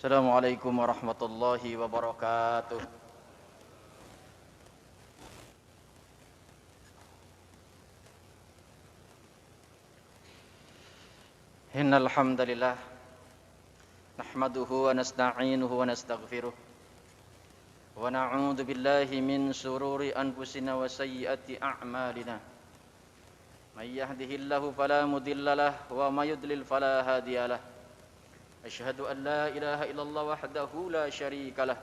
Assalamualaikum warahmatullahi wabarakatuh. Innal hamdalillah nahmaduhu wa nasta'inuhu wa nastaghfiruh wa na'udzu billahi min shururi anfusina wa sayyiati a'malina. May yahdihillahu fala mudilla lahu wa may yudlil fala hadiya lahu. Asyhadu an la ilaha illallah wahdahu la syarika lah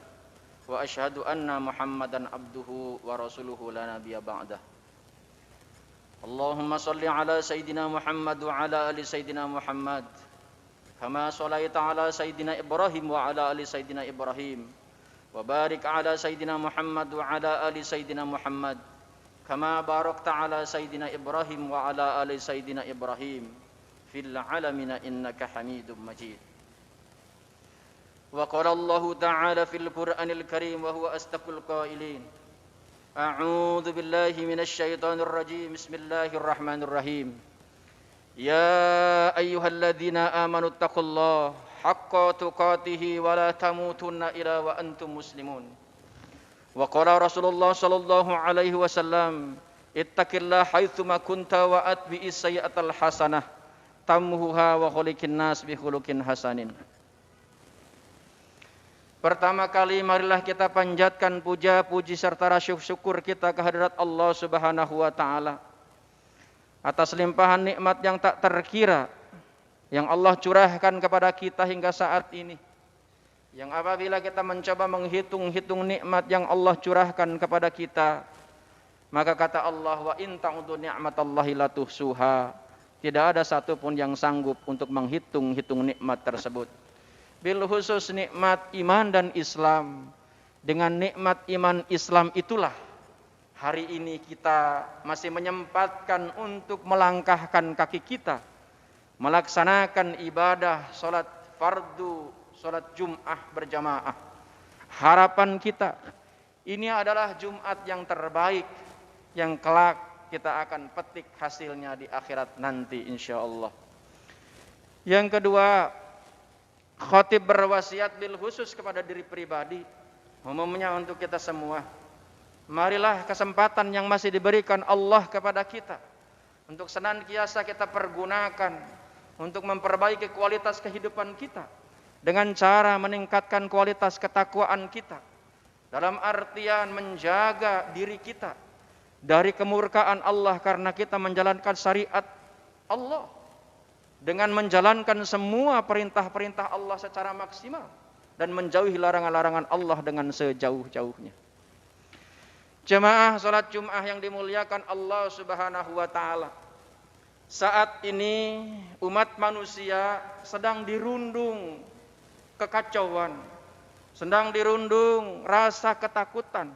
wa asyhadu anna Muhammadan abduhu wa rasuluhu la nabiyya ba'dah. Allahumma salli ala sayyidina Muhammad wa ala ali sayyidina Muhammad kama shallaita ala sayyidina Ibrahim wa ala ali sayyidina Ibrahim wa barik ala sayyidina Muhammad wa ala ali sayyidina Muhammad kama barakta ala sayyidina Ibrahim wa ala ali sayyidina Ibrahim fil alamin innaka Hamidum Majid. Wa qala Allah ta'ala fil Qur'anil Karim wa huwa asdaqul qailin. A'udzu billahi minasy syaithanir rajim. Bismillahirrahmanirrahim. Ya ayyuhalladzina amanu taqullaha haqqa tuqatih wa la tamutunna illa wa antum muslimun. Wa qala Rasulullah sallallahu alaihi wasallam, ittaqillaha haitsuma kunta wa atbi'is sayyi'atal hasanah tamhuha wa khuliqin nas bi khuluqin hasanin. Pertama kali marilah kita panjatkan puja, puji serta rasa syukur kita kehadirat Allah Subhanahu wa taala atas limpahan nikmat yang tak terkira yang Allah curahkan kepada kita hingga saat ini. Yang apabila kita mencoba menghitung-hitung nikmat yang Allah curahkan kepada kita, maka kata Allah, wa in ta'udu ni'matallahi la tuhsuha. Tidak ada satupun yang sanggup untuk menghitung-hitung nikmat tersebut. Bil khusus nikmat iman dan Islam. Dengan nikmat iman Islam itulah hari ini kita masih menyempatkan untuk melangkahkan kaki kita melaksanakan ibadah salat fardu, salat Jumat berjamaah. Harapan kita ini adalah Jumat yang terbaik yang kelak kita akan petik hasilnya di akhirat nanti insyaallah. Yang kedua, khatib berwasiat bil khusus kepada diri pribadi, umumnya untuk kita semua. Marilah kesempatan yang masih diberikan Allah kepada kita untuk senantiasa kita pergunakan untuk memperbaiki kualitas kehidupan kita dengan cara meningkatkan kualitas ketakwaan kita, dalam artian menjaga diri kita dari kemurkaan Allah karena kita menjalankan syariat Allah, dengan menjalankan semua perintah-perintah Allah secara maksimal dan menjauhi larangan-larangan Allah dengan sejauh-jauhnya. Jemaah salat Jumat yang dimuliakan Allah Subhanahu wa taala. Saat ini umat manusia sedang dirundung kekacauan, sedang dirundung rasa ketakutan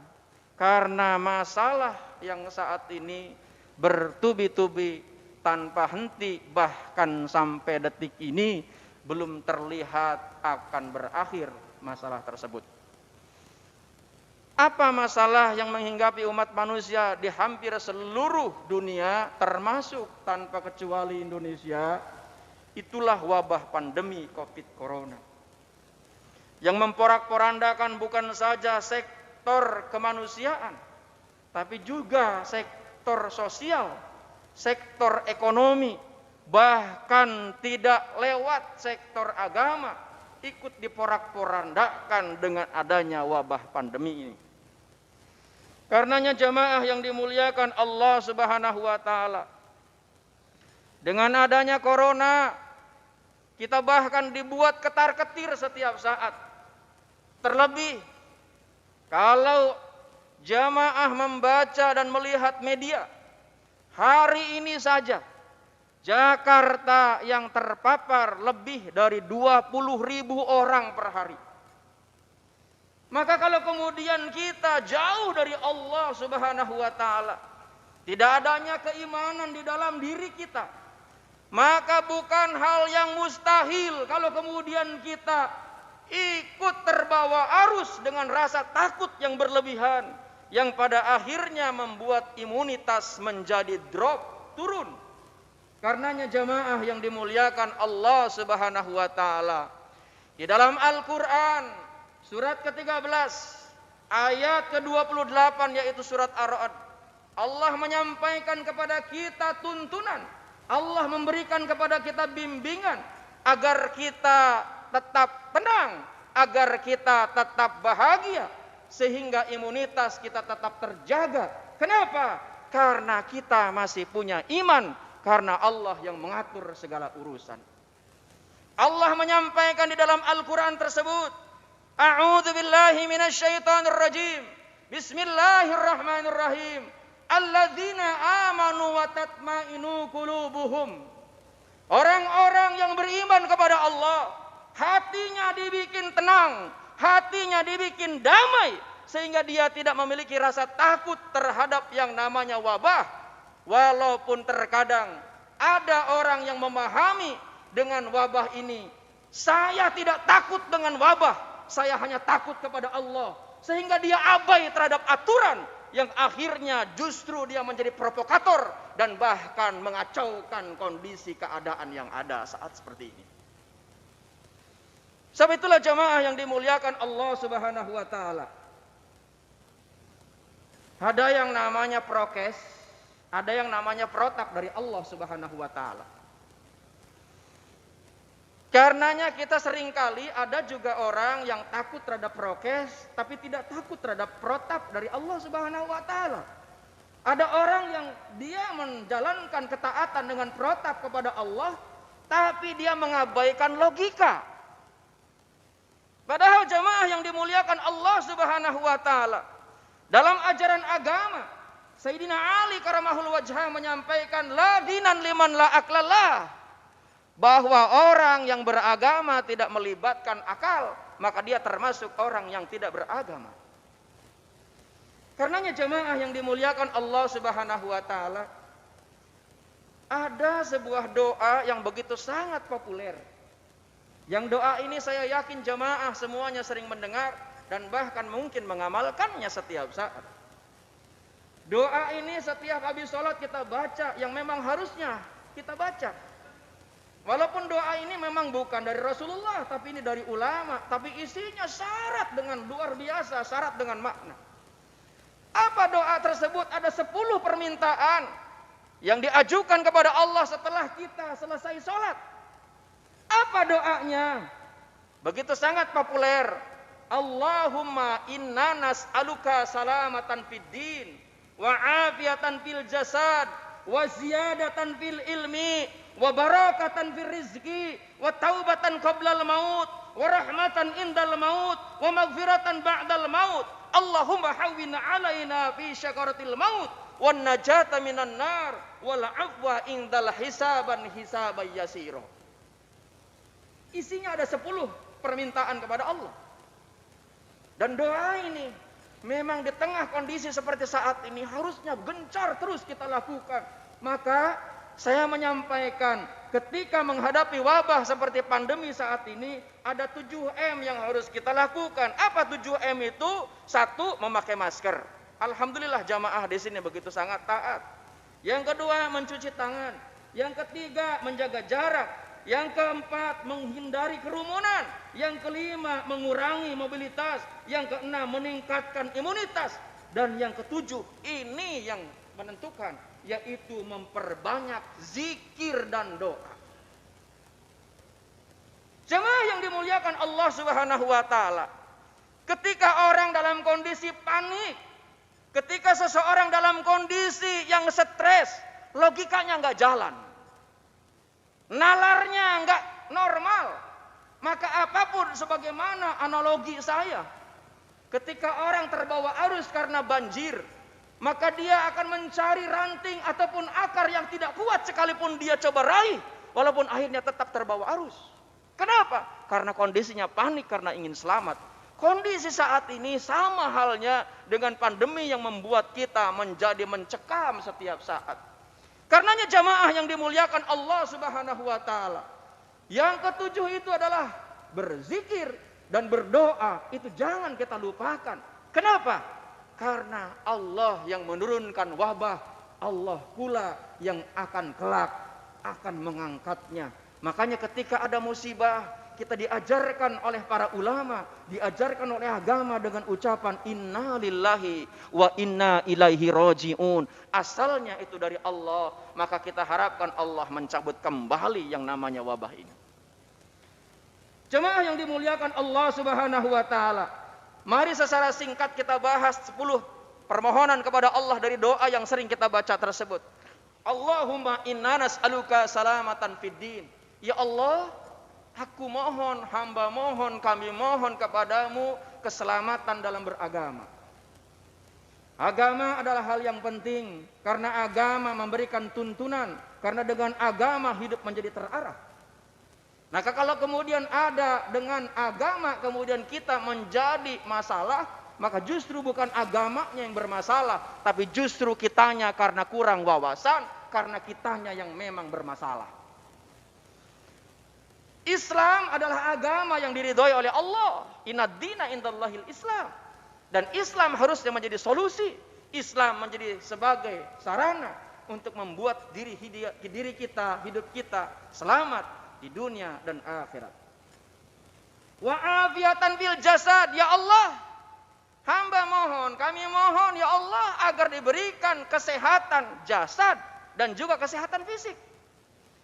karena masalah yang saat ini bertubi-tubi tanpa henti, bahkan sampai detik ini belum terlihat akan berakhir masalah tersebut. Apa masalah yang menghinggapi umat manusia di hampir seluruh dunia, termasuk tanpa kecuali Indonesia? Itulah wabah pandemi COVID Corona yang memporak-porandakan bukan saja sektor kemanusiaan, tapi juga sektor sosial, sektor ekonomi, bahkan tidak lewat sektor agama ikut diporak-porandakan dengan adanya wabah pandemi ini. Karenanya jamaah yang dimuliakan Allah Subhanahu wa taala, dengan adanya corona kita bahkan dibuat ketar-ketir setiap saat. Terlebih kalau jamaah membaca dan melihat media, hari ini saja Jakarta yang terpapar lebih dari 20.000 orang per hari. Maka kalau kemudian kita jauh dari Allah Subhanahu wa taala, tidak adanya keimanan di dalam diri kita, maka bukan hal yang mustahil kalau kemudian kita ikut terbawa arus dengan rasa takut yang berlebihan, yang pada akhirnya membuat imunitas menjadi drop, turun. Karenanya jamaah yang dimuliakan Allah Subhanahu wa taala, Di dalam Al-Quran surat ke-13 ayat ke-28 yaitu surat Ar-Ra'd, Allah menyampaikan kepada kita tuntunan, Allah memberikan kepada kita bimbingan agar kita tetap tenang, agar kita tetap bahagia, sehingga imunitas kita tetap terjaga. Kenapa? Karena kita masih punya iman, karena Allah yang mengatur segala urusan. Allah menyampaikan di dalam Al-Quran tersebut, A'udzu billahi minasyaitonir rajim. Bismillahirrahmanirrahim. Alladzina amanu wa tatmainu qulubuhum. Orang-orang yang beriman kepada Allah, hatinya dibikin tenang, hatinya dibikin damai, sehingga dia tidak memiliki rasa takut terhadap yang namanya wabah. Walaupun terkadang ada orang yang memahami dengan wabah ini, saya tidak takut dengan wabah, saya hanya takut kepada Allah, sehingga dia abai terhadap aturan yang akhirnya justru dia menjadi provokator dan bahkan mengacaukan kondisi keadaan yang ada saat seperti ini. Sebab itulah jamaah yang dimuliakan Allah Subhanahu wa taala. Ada yang namanya prokes, ada yang namanya protap dari Allah Subhanahu wa taala. Karenanya kita seringkali ada juga orang yang takut terhadap prokes tapi tidak takut terhadap protap dari Allah Subhanahu wa taala. Ada orang yang dia menjalankan ketaatan dengan protap kepada Allah tapi dia mengabaikan logika. Padahal jamaah yang dimuliakan Allah Subhanahu wa taala, dalam ajaran agama Sayyidina Ali karamahul wajhah menyampaikan la dinan liman la aklalah, bahwa orang yang beragama tidak melibatkan akal, maka dia termasuk orang yang tidak beragama. Karenanya jemaah yang dimuliakan Allah Subhanahu wa taala, ada sebuah doa yang begitu sangat populer. Yang doa ini saya yakin jemaah semuanya sering mendengar dan bahkan mungkin mengamalkannya setiap saat. Doa ini setiap habis sholat kita baca, yang memang harusnya kita baca. Walaupun doa ini memang bukan dari Rasulullah, tapi ini dari ulama, tapi isinya syarat dengan luar biasa, syarat dengan makna. Apa doa tersebut? Ada 10 permintaan yang diajukan kepada Allah setelah kita selesai sholat. Apa doanya? Begitu sangat populer. Allahumma inna nas'aluka salamatan fid din, wa afiyatan fil jasad, wa ziyadatan fil ilmi, wa barakatan fil rizki, wa taubatan qablal maut, wa rahmatan indal maut, wa maghfiratan ba'dal maut. Allahumma hawwin alaina fi syakaratil maut, wan najata minan nar, wal afwa indal hisaban hisaban yasira. Isinya ada 10 permintaan kepada Allah. Dan doa ini memang di tengah kondisi seperti saat ini harusnya gencar terus kita lakukan. Maka saya menyampaikan, ketika menghadapi wabah seperti pandemi saat ini, ada 7M yang harus kita lakukan. Apa 7M itu? 1, memakai masker. Alhamdulillah jamaah di sini begitu sangat taat. Yang kedua, mencuci tangan. Yang ketiga, menjaga jarak. Yang keempat, menghindari kerumunan. Yang kelima, mengurangi mobilitas. Yang keenam, meningkatkan imunitas. Dan yang ketujuh, ini yang menentukan, yaitu memperbanyak zikir dan doa. Jemaah yang dimuliakan Allah Subhanahu wa taala, ketika orang dalam kondisi panik, ketika seseorang dalam kondisi yang stres, logikanya nggak jalan, nalarnya nggak normal, maka apapun sebagaimana analogi saya, ketika orang terbawa arus karena banjir, maka dia akan mencari ranting ataupun akar yang tidak kuat sekalipun dia coba raih, walaupun akhirnya tetap terbawa arus. Kenapa? Karena kondisinya panik, karena ingin selamat. Kondisi saat ini sama halnya dengan pandemi yang membuat kita menjadi mencekam setiap saat. Karenanya jamaah yang dimuliakan Allah Subhanahu wa taala, yang ketujuh itu adalah berzikir dan berdoa. Itu jangan kita lupakan. Kenapa? Karena Allah yang menurunkan wabah, Allah pula yang akan kelak akan mengangkatnya. Makanya ketika ada musibah, kita diajarkan oleh para ulama, diajarkan oleh agama dengan ucapan inna lillahi wa inna ilaihi raji'un. Asalnya itu dari Allah, maka kita harapkan Allah mencabut kembali yang namanya wabah ini. Jemaah yang dimuliakan Allah Subhanahu wa taala, mari secara singkat kita bahas 10 permohonan kepada Allah dari doa yang sering kita baca tersebut. Allahumma inna nas'aluka salamatan fid din. Ya Allah, aku mohon, hamba mohon, kami mohon kepadamu keselamatan dalam beragama. Agama adalah hal yang penting karena agama memberikan tuntunan, karena dengan agama hidup menjadi terarah. Maka kalau kemudian ada dengan agama kemudian kita menjadi masalah, maka justru bukan agamanya yang bermasalah, tapi justru kitanya karena kurang wawasan, karena kitanya yang memang bermasalah. Islam adalah agama yang diridhoi oleh Allah. Inad dina indallahil Islam. Dan Islam harusnya menjadi solusi. Islam menjadi sebagai sarana untuk membuat diri kita, hidup kita selamat di dunia dan akhirat. Wa afiatan fil jasad, ya Allah, hamba mohon, kami mohon ya Allah agar diberikan kesehatan jasad dan juga kesehatan fisik.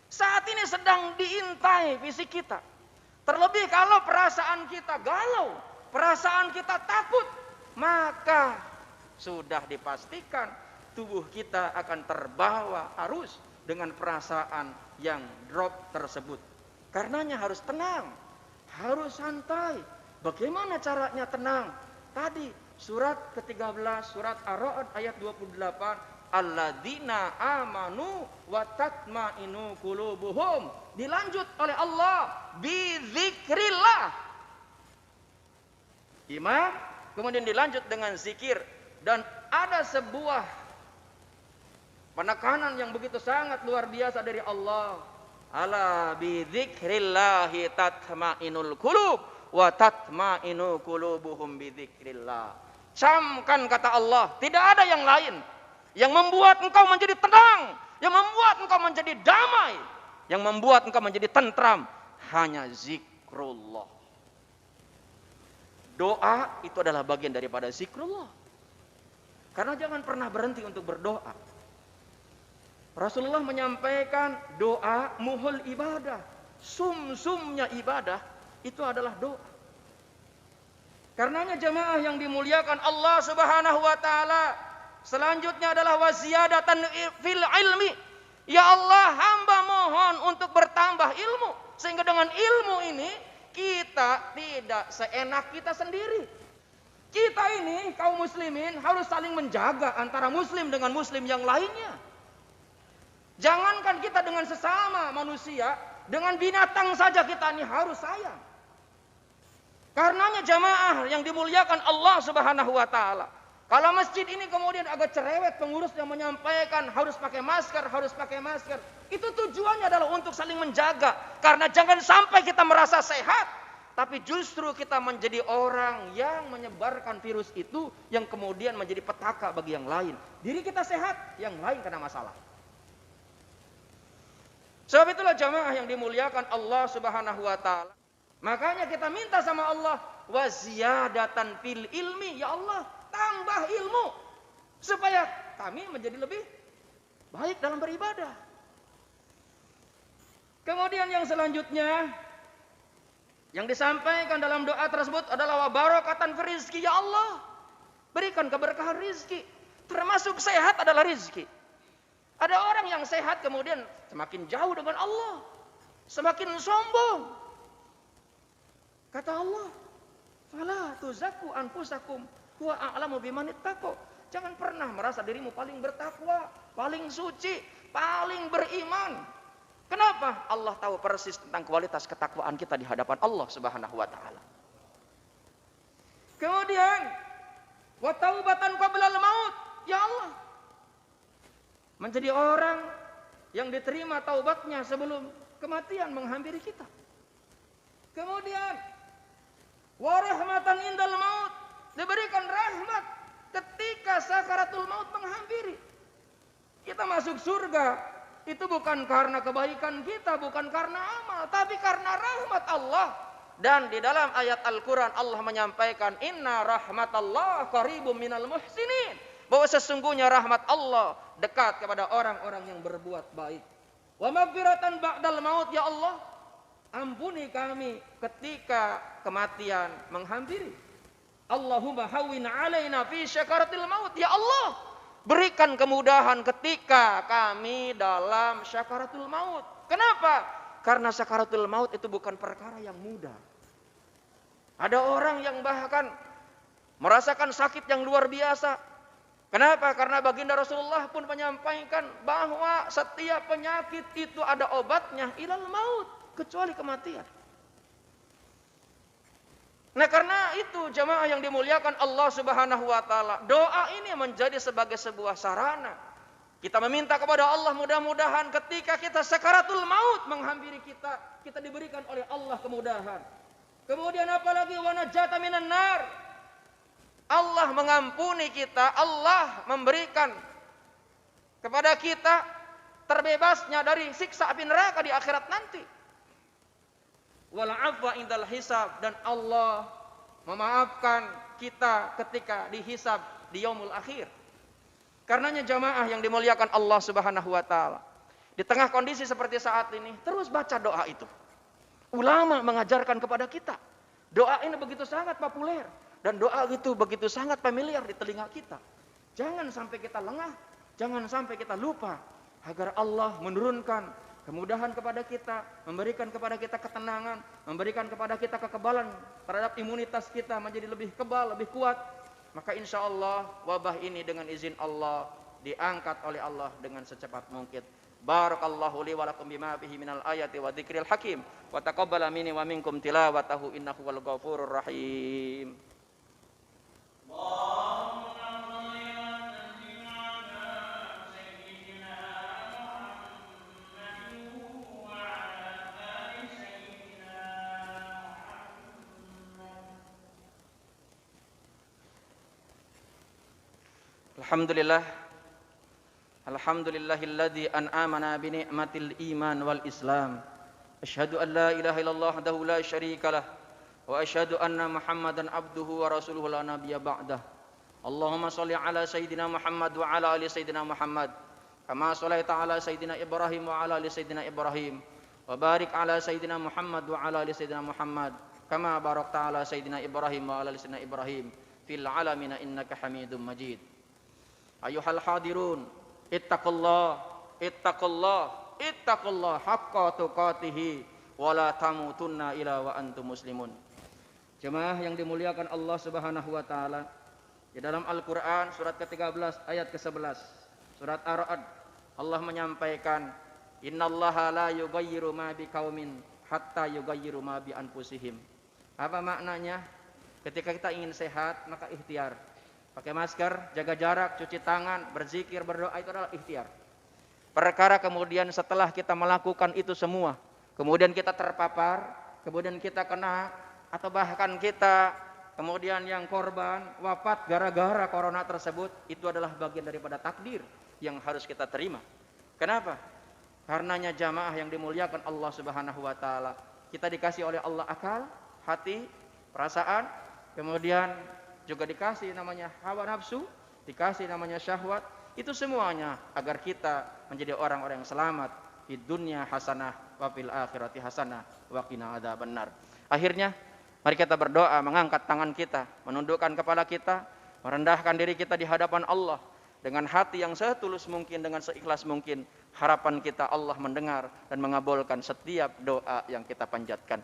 Saat ini sedang diintai fisik kita. Terlebih kalau perasaan kita galau, perasaan kita takut, maka sudah dipastikan tubuh kita akan terbawa arus dengan perasaan yang drop tersebut. Karenanya harus tenang, harus santai. Bagaimana caranya tenang? Tadi surat ke-13, surat Ar-Ra'd ayat 28. Alladzina amanu wa tatma'inu qulubuhum. Dilanjut oleh Allah bizikrillah. Iman, kemudian dilanjut dengan zikir. Dan ada sebuah penekanan yang begitu sangat luar biasa dari Allah. Ala bizikrillahi tatma'inul qulub wa tatma'inu qulubuhum bizikrillah. Camkan kata Allah, tidak ada yang lain yang membuat engkau menjadi tenang, yang membuat engkau menjadi damai, yang membuat engkau menjadi tentram, hanya zikrullah. Doa itu adalah bagian daripada zikrullah. Karena jangan pernah berhenti untuk berdoa. Rasulullah menyampaikan doa muhul ibadah, sumsumnya ibadah itu adalah doa. Karenanya jemaah yang dimuliakan Allah Subhanahu wa taala, selanjutnya adalah waziyadatan fil ilmi. Ya Allah, hamba mohon untuk bertambah ilmu. Sehingga dengan ilmu ini, kita tidak seenak kita sendiri. Kita ini, kaum muslimin, harus saling menjaga antara muslim dengan muslim yang lainnya. Jangankan kita dengan sesama manusia, dengan binatang saja kita ini harus sayang. Karenanya jamaah yang dimuliakan Allah Subhanahu wa taala, kalau masjid ini kemudian agak cerewet pengurus yang menyampaikan harus pakai masker, itu tujuannya adalah untuk saling menjaga. Karena jangan sampai kita merasa sehat, tapi justru kita menjadi orang yang menyebarkan virus itu, yang kemudian menjadi petaka bagi yang lain. Diri kita sehat, yang lain kena masalah. Sebab itulah jamaah yang dimuliakan Allah Subhanahu wa taala. Makanya kita minta sama Allah waziyadatan fil ilmi, ya Allah, tambah ilmu supaya kami menjadi lebih baik dalam beribadah. Kemudian yang selanjutnya yang disampaikan dalam doa tersebut adalah wa barakatan fi rizki, ya Allah, berikan keberkahan rizki. Termasuk sehat adalah rizki. Ada orang yang sehat kemudian semakin jauh dengan Allah, semakin sombong. Kata Allah, fala tuzakku anfusakum huwa a'lamu biman ittaqo. Jangan pernah merasa dirimu paling bertakwa, paling suci, paling beriman. Kenapa? Allah tahu persis tentang kualitas ketakwaan kita di hadapan Allah Subhanahu wa taala. Kemudian wa taubatan qablal maut, ya Allah, menjadi orang yang diterima taubatnya sebelum kematian menghampiri kita. Kemudian wa rahmatan indal maut, diberikan rahmat ketika sakaratul maut menghampiri. Kita masuk surga itu bukan karena kebaikan kita, bukan karena amal, tapi karena rahmat Allah. Dan di dalam ayat Al-Quran Allah menyampaikan, inna rahmatallah qaribum minal muhsinin, bahwa sesungguhnya rahmat Allah dekat kepada orang-orang yang berbuat baik. Wa maghfiratan ba'dal maut, ya Allah, ampuni kami ketika kematian menghampiri. Allahumma hawwin alaina fi syakaratil maut, ya Allah, berikan kemudahan ketika kami dalam syakaratul maut. Kenapa? Karena syakaratul maut itu bukan perkara yang mudah. Ada orang yang bahkan merasakan sakit yang luar biasa. Kenapa? Karena baginda Rasulullah pun menyampaikan bahwa setiap penyakit itu ada obatnya, ilal maut, kecuali kematian. Nah, karena itu jamaah yang dimuliakan Allah Subhanahu wa taala, doa ini menjadi sebagai sebuah sarana kita meminta kepada Allah, mudah-mudahan ketika kita sakaratul maut menghampiri kita diberikan oleh Allah kemudahan. Kemudian apalagi wa najata minan nar, Allah mengampuni kita, Allah memberikan kepada kita terbebasnya dari siksa api neraka di akhirat nanti. Wal afwa indal hisab, dan Allah memaafkan kita ketika dihisab di yaumul akhir. Karenanya jamaah yang dimuliakan Allah Subhanahu wa taala, di tengah kondisi seperti saat ini terus baca doa itu. Ulama mengajarkan kepada kita, doa ini begitu sangat populer dan doa itu begitu sangat familiar di telinga kita. Jangan sampai kita lengah, jangan sampai kita lupa, agar Allah menurunkan kemudahan kepada kita, memberikan kepada kita ketenangan, memberikan kepada kita kekebalan terhadap imunitas kita menjadi lebih kebal, lebih kuat. Maka insya Allah wabah ini dengan izin Allah diangkat oleh Allah dengan secepat mungkin. Barakallahu li wa lakum bima fihi minal ayati wa dzikril hakim wa taqabbala minni wa minkum tilawatahu innahu wal ghafurur rahim. Alhamdulillah, alhamdulillahilladzi an'amana bi ni'matil iman wal islam. Asyhadu an la ilaha illallah wahdahu la syarikalah wa asyhadu anna Muhammadan abduhu wa rasuluhu la nabiyya ba'dah. Allahumma shalli ala sayyidina Muhammad wa ala ali sayyidina Muhammad kama shallaita ala sayyidina Ibrahim wa ala ali sayyidina Ibrahim wa barik ala sayyidina Muhammad wa ala ali sayyidina Muhammad kama barakta ala sayyidina Ibrahim wa ala ali sayyidina Ibrahim fil alamin innaka Hamidum Majid. Ayuhal hadirun, ittaqullah, ittaqullah, ittaqullah haqqa tuqatihi wa la tamutunna illa wa antum muslimun. Jemaah yang dimuliakan Allah Subhanahu wa taala, di dalam Al-Qur'an surat ke-13 ayat ke-11, surat Ar-Ra'd, Allah menyampaikan, innallaha la yughayyiru ma biqaumin hatta yughayyiru ma bi anfusihim. Apa maknanya? Ketika kita ingin sehat, maka ikhtiar. Pakai masker, jaga jarak, cuci tangan, berzikir, berdoa, itu adalah ikhtiar. Perkara kemudian setelah kita melakukan itu semua, kemudian kita terpapar, kemudian kita kena, atau bahkan kita kemudian yang korban, wafat gara-gara corona tersebut, itu adalah bagian daripada takdir yang harus kita terima. Kenapa? Karenanya jamaah yang dimuliakan Allah Subhanahu wa taala, kita dikasih oleh Allah akal, hati, perasaan, kemudian juga dikasih namanya hawa nafsu, dikasih namanya syahwat. Itu semuanya agar kita menjadi orang-orang yang selamat di dunia hasanah wa fil akhirati hasanah wa qina adzabannar. Akhirnya mari kita berdoa, mengangkat tangan kita, menundukkan kepala kita, merendahkan diri kita di hadapan Allah dengan hati yang setulus mungkin, dengan seikhlas mungkin. Harapan kita Allah mendengar dan mengabulkan setiap doa yang kita panjatkan.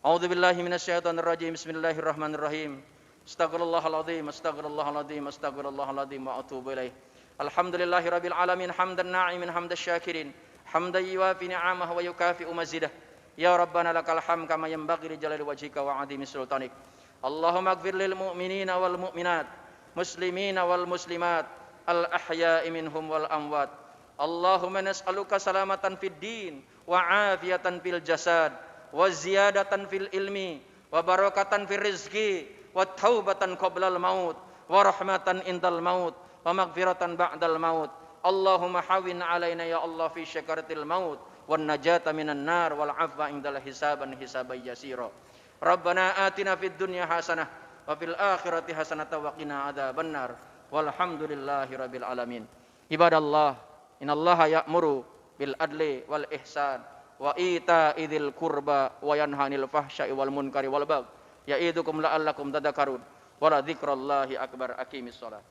A'udzubillahi minasyaitonirrajim. Bismillahirrahmanirrahim. Astaghfirullahaladzim, astaghfirullahaladzim, astaghfirullahaladzim wa atubu ilaih. Alhamdulillahi rabbil alamin, hamdan na'imin, hamdan syakirin, hamdan yuwafi ni'amah wa yukafi'u mazidah. Ya Rabbana lakal hamd kama yanbaghi li jalali wajhika wa 'azimi sultanik. Allahumma ighfir lil mu'minina wal mu'minat, muslimina wal muslimat, al ahya'i minhum wal amwat. Allahumma nas'aluka salamatan fid din wa 'afiyatan fil jasad wa ziyadatan fil ilmi wa barakatan fil rizqi wa taubatan qablal maut wa rahmatan indal maut wa maghfiratan ba'dal maut Allahumma hawin alaina ya Allah fi syakaratil maut wan najata minan nar wal afwa indal hisaban hisaban yasira. Rabbana atina fid dunya hasanah wa fil akhirati hasanah wa qina adzabannar. Walhamdulillahi rabbil alamin. Ibadallah, innallaha ya'muru bil adli wal ihsan wa ita'i dzil qurba wa yanha 'anil fahsya'i wal munkari wal baghi. Ya'idukum la'allakum tadhakkarun. Wa la dzikrallahi akbar. Aqimis shalah.